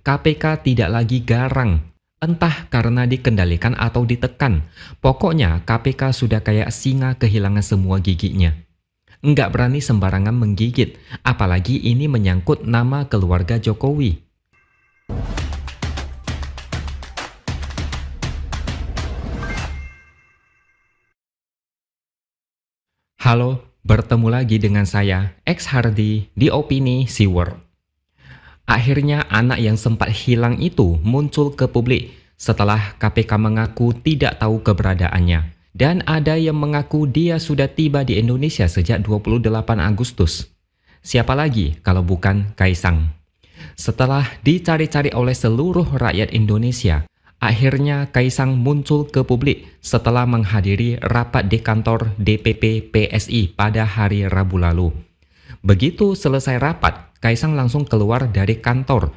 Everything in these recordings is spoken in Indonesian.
KPK tidak lagi garang. Entah karena dikendalikan atau ditekan. Pokoknya KPK sudah kayak singa kehilangan semua giginya. Nggak berani sembarangan menggigit, apalagi ini menyangkut nama keluarga Jokowi. Halo, bertemu lagi dengan saya, X Hardy, di Opini Siwer. Akhirnya anak yang sempat hilang itu muncul ke publik setelah KPK mengaku tidak tahu keberadaannya. Dan ada yang mengaku dia sudah tiba di Indonesia sejak 28 Agustus. Siapa lagi kalau bukan Kaisang? Setelah dicari-cari oleh seluruh rakyat Indonesia, akhirnya Kaisang muncul ke publik setelah menghadiri rapat di kantor DPP PSI pada hari Rabu lalu. Begitu selesai rapat, Kaisang langsung keluar dari kantor.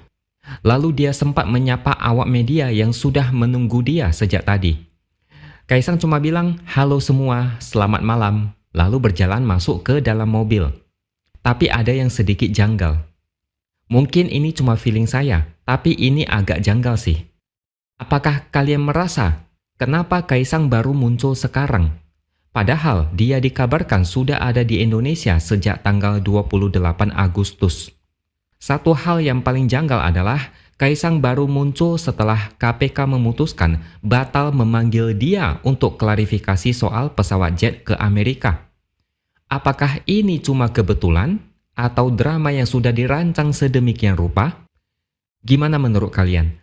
Lalu dia sempat menyapa awak media yang sudah menunggu dia sejak tadi. Kaisang cuma bilang, "Halo semua, selamat malam," lalu berjalan masuk ke dalam mobil. Tapi ada yang sedikit janggal. Mungkin ini cuma feeling saya, tapi ini agak janggal sih. Apakah kalian merasa kenapa Kaisang baru muncul sekarang? Padahal dia dikabarkan sudah ada di Indonesia sejak tanggal 28 Agustus. Satu hal yang paling janggal adalah Kaisang baru muncul setelah KPK memutuskan batal memanggil dia untuk klarifikasi soal pesawat jet ke Amerika. Apakah ini cuma kebetulan atau drama yang sudah dirancang sedemikian rupa? Gimana menurut kalian?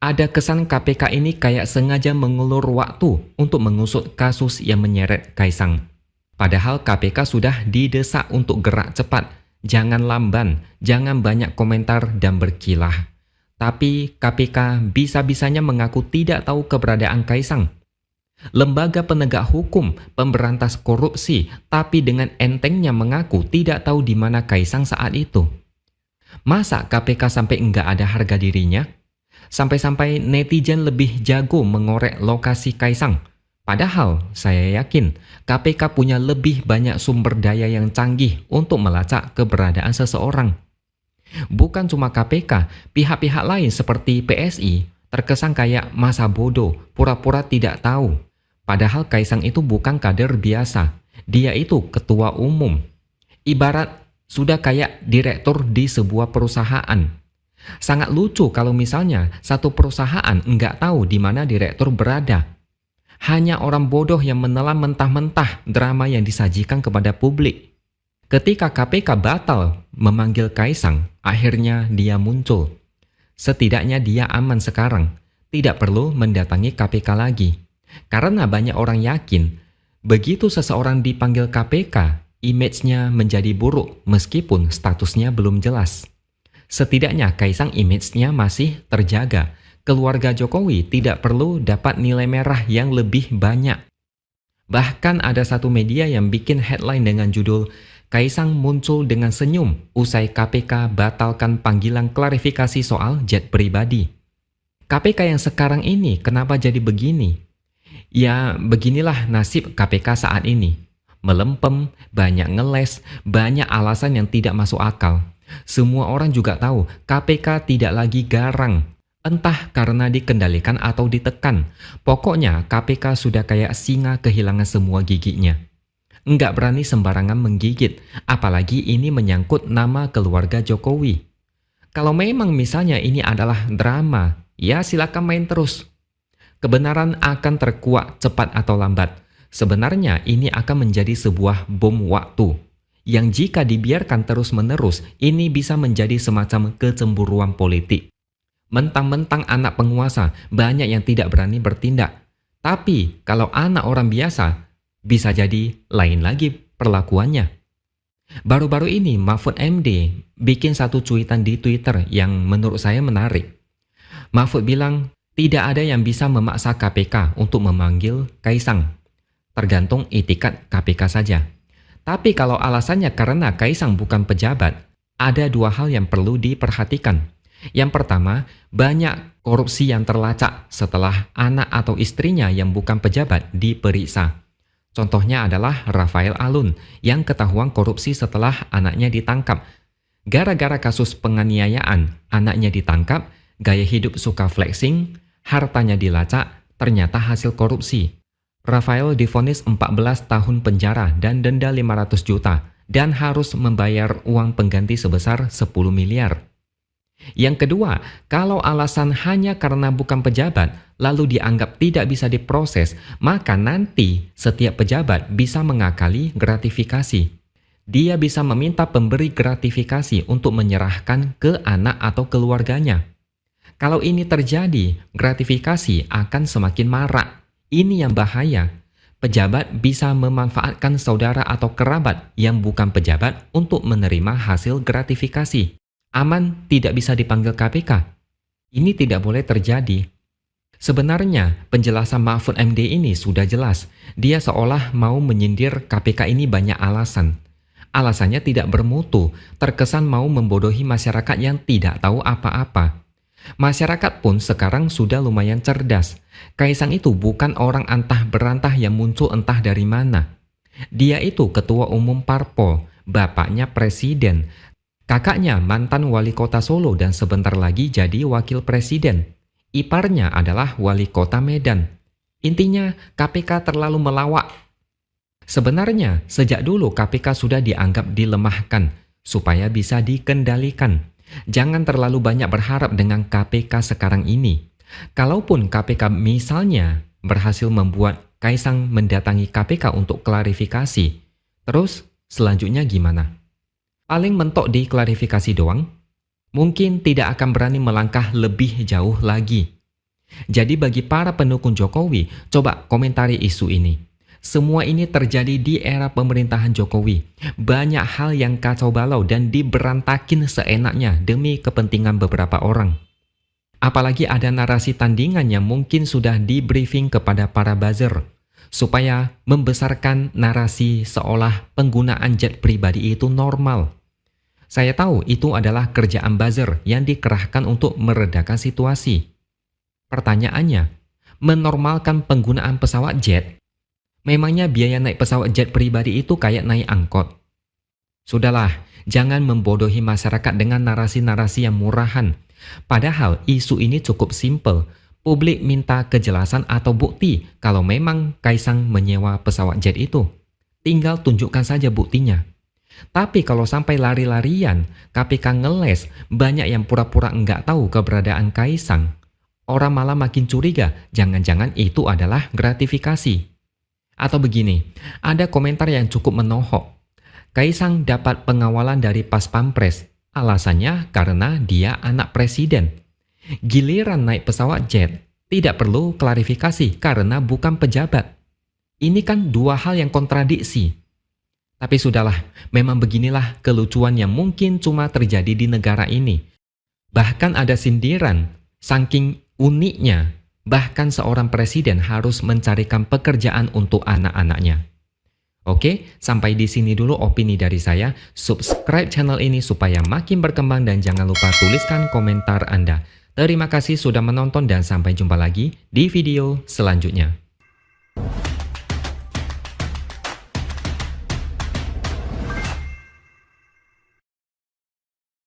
Ada kesan KPK ini kayak sengaja mengulur waktu untuk mengusut kasus yang menyeret Kaisang. Padahal KPK sudah didesak untuk gerak cepat, jangan lamban, jangan banyak komentar dan berkilah. Tapi KPK bisa-bisanya mengaku tidak tahu keberadaan Kaisang. Lembaga penegak hukum, pemberantas korupsi, tapi dengan entengnya mengaku tidak tahu di mana Kaisang saat itu. Masa KPK sampai enggak ada harga dirinya? Sampai-sampai netizen lebih jago mengorek lokasi Kaisang. Padahal saya yakin KPK punya lebih banyak sumber daya yang canggih untuk melacak keberadaan seseorang. Bukan cuma KPK, pihak-pihak lain seperti PSI terkesan kayak masa bodoh, pura-pura tidak tahu. Padahal Kaisang itu bukan kader biasa, dia itu ketua umum. Ibarat sudah kayak direktur di sebuah perusahaan. Sangat lucu kalau misalnya satu perusahaan nggak tahu di mana direktur berada. Hanya orang bodoh yang menelan mentah-mentah drama yang disajikan kepada publik. Ketika KPK batal memanggil Kaisang, akhirnya dia muncul. Setidaknya dia aman sekarang, tidak perlu mendatangi KPK lagi. Karena banyak orang yakin, begitu seseorang dipanggil KPK, image-nya menjadi buruk meskipun statusnya belum jelas. Setidaknya Kaisang image-nya masih terjaga. Keluarga Jokowi tidak perlu dapat nilai merah yang lebih banyak. Bahkan ada satu media yang bikin headline dengan judul "Kaisang muncul dengan senyum usai KPK batalkan panggilan klarifikasi soal jet pribadi." KPK yang sekarang ini kenapa jadi begini? Ya, beginilah nasib KPK saat ini. Melempem, banyak ngeles, banyak alasan yang tidak masuk akal. Semua orang juga tahu KPK tidak lagi garang. Entah karena dikendalikan atau ditekan. Pokoknya KPK sudah kayak singa kehilangan semua giginya. Nggak berani sembarangan menggigit, apalagi ini menyangkut nama keluarga Jokowi. Kalau memang misalnya ini adalah drama, ya silakan main terus. Kebenaran akan terkuak cepat atau lambat. Sebenarnya ini akan menjadi sebuah bom waktu, yang jika dibiarkan terus-menerus, ini bisa menjadi semacam kecemburuan politik. Mentang-mentang anak penguasa, banyak yang tidak berani bertindak. Tapi kalau anak orang biasa, bisa jadi lain lagi perlakuannya. Baru-baru ini Mahfud MD bikin satu cuitan di Twitter yang menurut saya menarik. Mahfud bilang, tidak ada yang bisa memaksa KPK untuk memanggil Kaisang. Tergantung itikat KPK saja. Tapi kalau alasannya karena Kaisang bukan pejabat, ada dua hal yang perlu diperhatikan. Yang pertama, banyak korupsi yang terlacak setelah anak atau istrinya yang bukan pejabat diperiksa. Contohnya adalah Rafael Alun yang ketahuan korupsi setelah anaknya ditangkap. Gara-gara kasus penganiayaan, anaknya ditangkap, Gaya hidup suka flexing, hartanya dilacak, ternyata hasil korupsi. Rafael divonis 14 tahun penjara dan denda 500 juta dan harus membayar uang pengganti sebesar 10 miliar. Yang kedua, kalau alasan hanya karena bukan pejabat, lalu dianggap tidak bisa diproses, maka nanti setiap pejabat bisa mengakali gratifikasi. Dia bisa meminta pemberi gratifikasi untuk menyerahkan ke anak atau keluarganya. Kalau ini terjadi, gratifikasi akan semakin marak. Ini yang bahaya. Pejabat bisa memanfaatkan saudara atau kerabat yang bukan pejabat untuk menerima hasil gratifikasi. Aman tidak bisa dipanggil KPK. Ini tidak boleh terjadi. Sebenarnya, penjelasan Mahfud MD ini sudah jelas. Dia seolah mau menyindir KPK ini banyak alasan. Alasannya tidak bermutu, terkesan mau membodohi masyarakat yang tidak tahu apa-apa. Masyarakat pun sekarang sudah lumayan cerdas. Kaisang itu bukan orang antah berantah yang muncul entah dari mana. Dia itu ketua umum parpol, bapaknya presiden, kakaknya mantan wali kota Solo dan sebentar lagi jadi wakil presiden. Iparnya adalah wali kota Medan. Intinya KPK terlalu melawak. Sebenarnya sejak dulu KPK sudah dianggap dilemahkan supaya bisa dikendalikan. Jangan terlalu banyak berharap dengan KPK sekarang ini. Kalaupun KPK misalnya berhasil membuat Kaisang mendatangi KPK untuk klarifikasi, terus selanjutnya gimana? Paling mentok di klarifikasi doang? Mungkin tidak akan berani melangkah lebih jauh lagi. Jadi bagi para pendukung Jokowi, coba komentari isu ini. Semua ini terjadi di era pemerintahan Jokowi. Banyak hal yang kacau balau dan diberantakin seenaknya demi kepentingan beberapa orang. Apalagi ada narasi tandingan yang mungkin sudah di-briefing kepada para buzzer, supaya membesarkan narasi seolah penggunaan jet pribadi itu normal. Saya tahu itu adalah kerjaan buzzer yang dikerahkan untuk meredakan situasi. Pertanyaannya, menormalkan penggunaan pesawat jet? Memangnya biaya naik pesawat jet pribadi itu kayak naik angkot? Sudahlah, jangan membodohi masyarakat dengan narasi-narasi yang murahan. Padahal isu ini cukup simpel. Publik minta kejelasan atau bukti kalau memang Kaisang menyewa pesawat jet itu. Tinggal tunjukkan saja buktinya. Tapi kalau sampai lari-larian, KPK ngeles, banyak yang pura-pura enggak tahu keberadaan Kaisang. Orang malah makin curiga, jangan-jangan itu adalah gratifikasi. Atau begini, ada komentar yang cukup menohok. Kaisang dapat pengawalan dari Pas Pampres, alasannya karena dia anak presiden. Giliran naik pesawat jet, tidak perlu klarifikasi karena bukan pejabat. Ini kan dua hal yang kontradiksi. Tapi sudahlah, memang beginilah kelucuan yang mungkin cuma terjadi di negara ini. Bahkan ada sindiran, saking uniknya, bahkan seorang presiden harus mencarikan pekerjaan untuk anak-anaknya. Oke, sampai di sini dulu opini dari saya. Subscribe channel ini supaya makin berkembang dan jangan lupa tuliskan komentar Anda. Terima kasih sudah menonton dan sampai jumpa lagi di video selanjutnya.